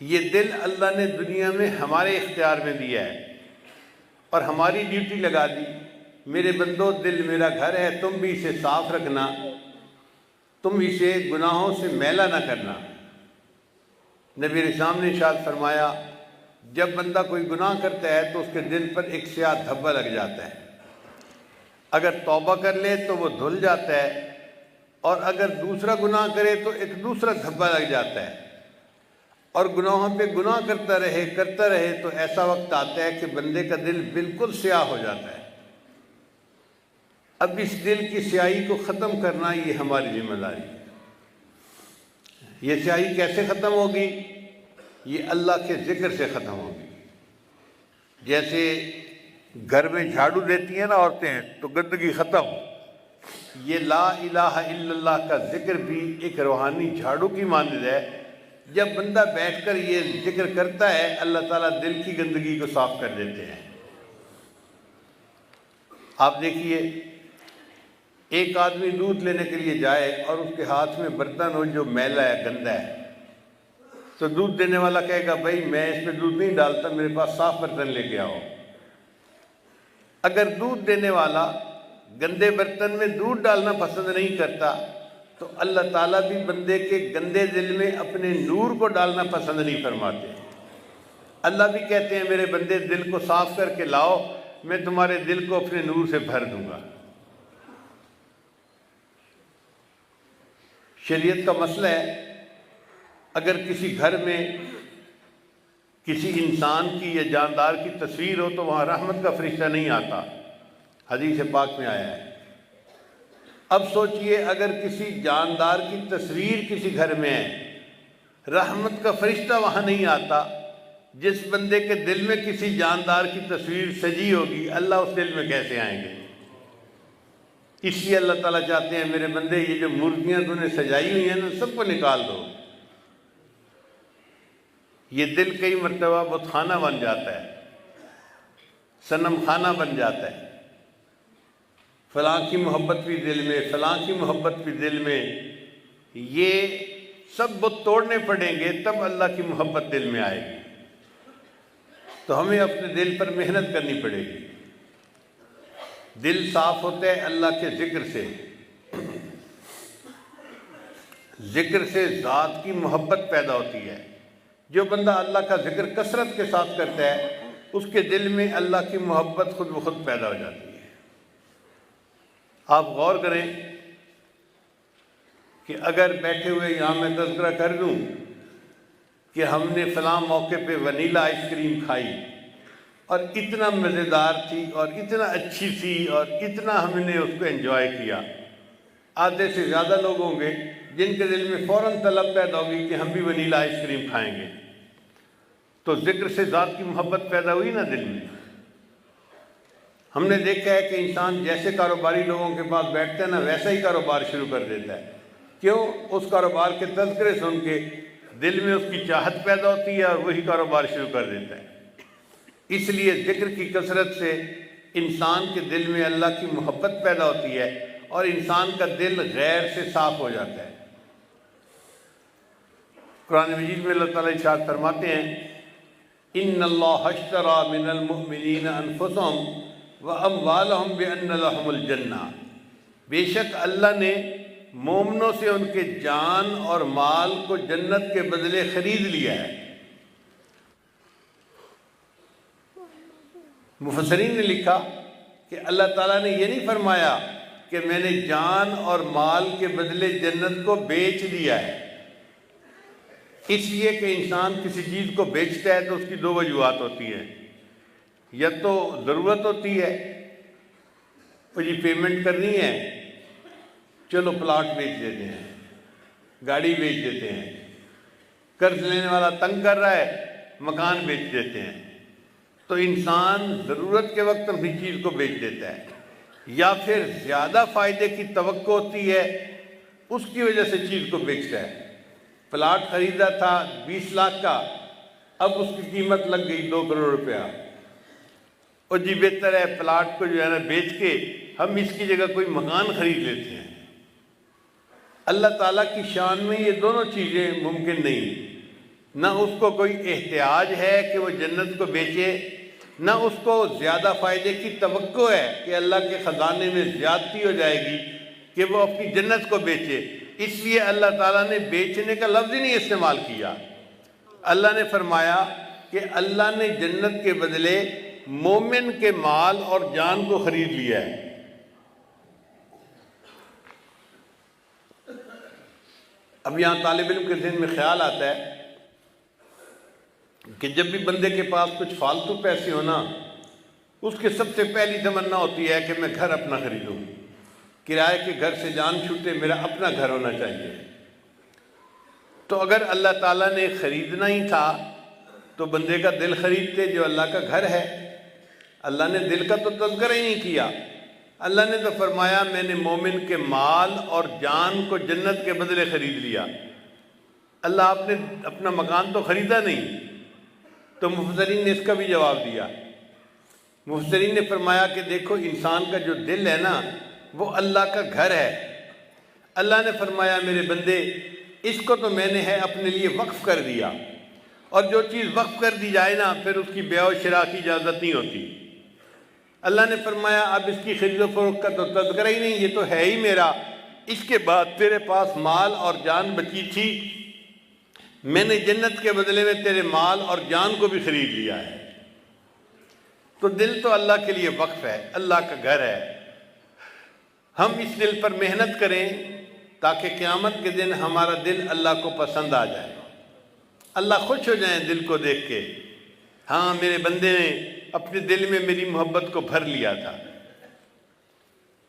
یہ دل اللہ نے دنیا میں ہمارے اختیار میں دیا ہے اور ہماری ڈیوٹی لگا دی، میرے بندو دل میرا گھر ہے، تم بھی اسے صاف رکھنا، تم اسے گناہوں سے میلا نہ کرنا۔ نبی علیہ السلام نے ارشاد فرمایا جب بندہ کوئی گناہ کرتا ہے تو اس کے دل پر ایک سیاہ دھبا لگ جاتا ہے، اگر توبہ کر لے تو وہ دھل جاتا ہے، اور اگر دوسرا گناہ کرے تو ایک دوسرا دھبا لگ جاتا ہے، اور گناہوں پہ گناہ کرتا رہے تو ایسا وقت آتا ہے کہ بندے کا دل بالکل سیاہ ہو جاتا ہے۔ اب اس دل کی سیاہی کو ختم کرنا یہ ہماری ذمہ داری ہے۔ یہ سیاہی کیسے ختم ہوگی؟ یہ اللہ کے ذکر سے ختم ہوگی۔ جیسے گھر میں جھاڑو دیتی ہیں نا عورتیں تو گندگی ختم، یہ لا الہ الا اللہ کا ذکر بھی ایک روحانی جھاڑو کی مانند ہے۔ جب بندہ بیٹھ کر یہ ذکر کرتا ہے اللہ تعالیٰ دل کی گندگی کو صاف کر دیتے ہیں۔ آپ دیکھیے ایک آدمی دودھ لینے کے لیے جائے اور اس کے ہاتھ میں برتن ہو جو میلا ہے، گندا ہے، تو دودھ دینے والا کہے گا بھائی میں اس میں دودھ نہیں ڈالتا، میرے پاس صاف برتن لے کے آؤ۔ اگر دودھ دینے والا گندے برتن میں دودھ ڈالنا پسند نہیں کرتا تو اللہ تعالیٰ بھی بندے کے گندے دل میں اپنے نور کو ڈالنا پسند نہیں فرماتے۔ اللہ بھی کہتے ہیں میرے بندے دل کو صاف کر کے لاؤ، میں تمہارے دل کو اپنے نور سے بھر دوں گا۔ شریعت کا مسئلہ ہے، اگر کسی گھر میں کسی انسان کی یا جاندار کی تصویر ہو تو وہاں رحمت کا فرشتہ نہیں آتا، حدیث پاک میں آیا ہے۔ اب سوچئے اگر کسی جاندار کی تصویر کسی گھر میں ہے، رحمت کا فرشتہ وہاں نہیں آتا، جس بندے کے دل میں کسی جاندار کی تصویر سجی ہوگی اللہ اس دل میں کیسے آئیں گے؟ اس لیے اللہ تعالیٰ چاہتے ہیں میرے بندے یہ جو مورتیاں تو نے سجائی ہوئی ہیں نا سب کو نکال دو۔ یہ دل کئی مرتبہ بت خانہ بن جاتا ہے، صنم خانہ بن جاتا ہے، فلاں کی محبت بھی دل میں، فلاں کی محبت بھی دل میں، یہ سب بت توڑنے پڑیں گے تب اللہ کی محبت دل میں آئے گی۔ تو ہمیں اپنے دل پر محنت کرنی پڑے گی۔ دل صاف ہوتا ہے اللہ کے ذکر سے، ذکر سے ذات کی محبت پیدا ہوتی ہے۔ جو بندہ اللہ کا ذکر کثرت کے ساتھ کرتا ہے اس کے دل میں اللہ کی محبت خود بخود پیدا ہو جاتی ہے۔ آپ غور کریں کہ اگر بیٹھے ہوئے یہاں میں تذکرہ کر دوں کہ ہم نے فلاں موقع پہ ونیلا آئس کریم کھائی اور اتنا مزیدار تھی اور اتنا اچھی تھی اور اتنا ہم نے اس کو انجوائے کیا، آدھے سے زیادہ لوگ ہوں گے جن کے دل میں فوراً طلب پیدا ہوگی کہ ہم بھی ونیلا آئس کریم کھائیں گے۔ تو ذکر سے ذات کی محبت پیدا ہوئی نا دل میں۔ ہم نے دیکھا ہے کہ انسان جیسے کاروباری لوگوں کے پاس بیٹھتا ہے نا ویسا ہی کاروبار شروع کر دیتا ہے۔ کیوں؟ اس کاروبار کے تذکرے سن کے دل میں اس کی چاہت پیدا ہوتی ہے اور وہی کاروبار شروع کر دیتا ہے۔ اس لیے ذکر کی کثرت سے انسان کے دل میں اللہ کی محبت پیدا ہوتی ہے اور انسان کا دل غیر سے صاف ہو جاتا ہے۔ قرآن مجید میں اللہ تعالیٰ ارشاد فرماتے ہیں ان اللہ اشتری من المؤمنین انفسهم واموالهم بان لهم الجنہ، بے شک اللہ نے مومنوں سے ان کے جان اور مال کو جنت کے بدلے خرید لیا ہے۔ مفسرین نے لکھا کہ اللہ تعالیٰ نے یہ نہیں فرمایا کہ میں نے جان اور مال کے بدلے جنت کو بیچ دیا ہے۔ اس لیے کہ انسان کسی چیز کو بیچتا ہے تو اس کی دو وجوہات ہوتی ہیں، یا تو ضرورت ہوتی ہے تو جی پیمنٹ کرنی ہے چلو پلاٹ بیچ دیتے ہیں، گاڑی بیچ دیتے ہیں، قرض لینے والا تنگ کر رہا ہے مکان بیچ دیتے ہیں۔ تو انسان ضرورت کے وقت اپنی چیز کو بیچ دیتا ہے، یا پھر زیادہ فائدے کی توقع ہوتی ہے اس کی وجہ سے چیز کو بیچتا ہے۔ پلاٹ خریدا تھا 20 لاکھ کا، اب اس کی قیمت لگ گئی 2 کروڑ روپیہ، اور جی بہتر ہے پلاٹ کو جو ہے نا بیچ کے ہم اس کی جگہ کوئی مکان خرید لیتے ہیں۔ اللہ تعالیٰ کی شان میں یہ دونوں چیزیں ممکن نہیں۔ نہ اس کو کوئی احتیاج ہے کہ وہ جنت کو بیچے، نہ اس کو زیادہ فائدے کی توقع ہے کہ اللہ کے خزانے میں زیادتی ہو جائے گی کہ وہ اپنی جنت کو بیچے۔ اس لیے اللہ تعالیٰ نے بیچنے کا لفظ ہی نہیں استعمال کیا۔ اللہ نے فرمایا کہ اللہ نے جنت کے بدلے مومن کے مال اور جان کو خرید لیا ہے۔ اب یہاں طالب علم کے ذہن میں خیال آتا ہے کہ جب بھی بندے کے پاس کچھ فالتو پیسے ہونا، اس کی سب سے پہلی تمنا ہوتی ہے کہ میں گھر اپنا خریدوں، کرائے کے گھر سے جان چھوٹے، میرا اپنا گھر ہونا چاہیے۔ تو اگر اللہ تعالیٰ نے خریدنا ہی تھا تو بندے کا دل خریدتے جو اللہ کا گھر ہے۔ اللہ نے دل کا تو تذکرہ ہی نہیں کیا، اللہ نے تو فرمایا میں نے مومن کے مال اور جان کو جنت کے بدلے خرید لیا۔ اللہ آپ نے اپنا مکان تو خریدا نہیں۔ تو مفسرین نے اس کا بھی جواب دیا۔ مفسرین نے فرمایا کہ دیکھو انسان کا جو دل ہے نا وہ اللہ کا گھر ہے۔ اللہ نے فرمایا میرے بندے اس کو تو میں نے ہے اپنے لیے وقف کر دیا، اور جو چیز وقف کر دی جائے نا پھر اس کی بیع و شراء کی اجازت نہیں ہوتی۔ اللہ نے فرمایا اب اس کی خرید و فروخت کا تو تذکرہ ہی نہیں، یہ تو ہے ہی میرا۔ اس کے بعد تیرے پاس مال اور جان بچی تھی، میں نے جنت کے بدلے میں تیرے مال اور جان کو بھی خرید لیا ہے۔ تو دل تو اللہ کے لیے وقف ہے، اللہ کا گھر ہے۔ ہم اس دل پر محنت کریں تاکہ قیامت کے دن ہمارا دل اللہ کو پسند آ جائے، اللہ خوش ہو جائیں دل کو دیکھ کے، ہاں میرے بندے نے اپنے دل میں میری محبت کو بھر لیا تھا۔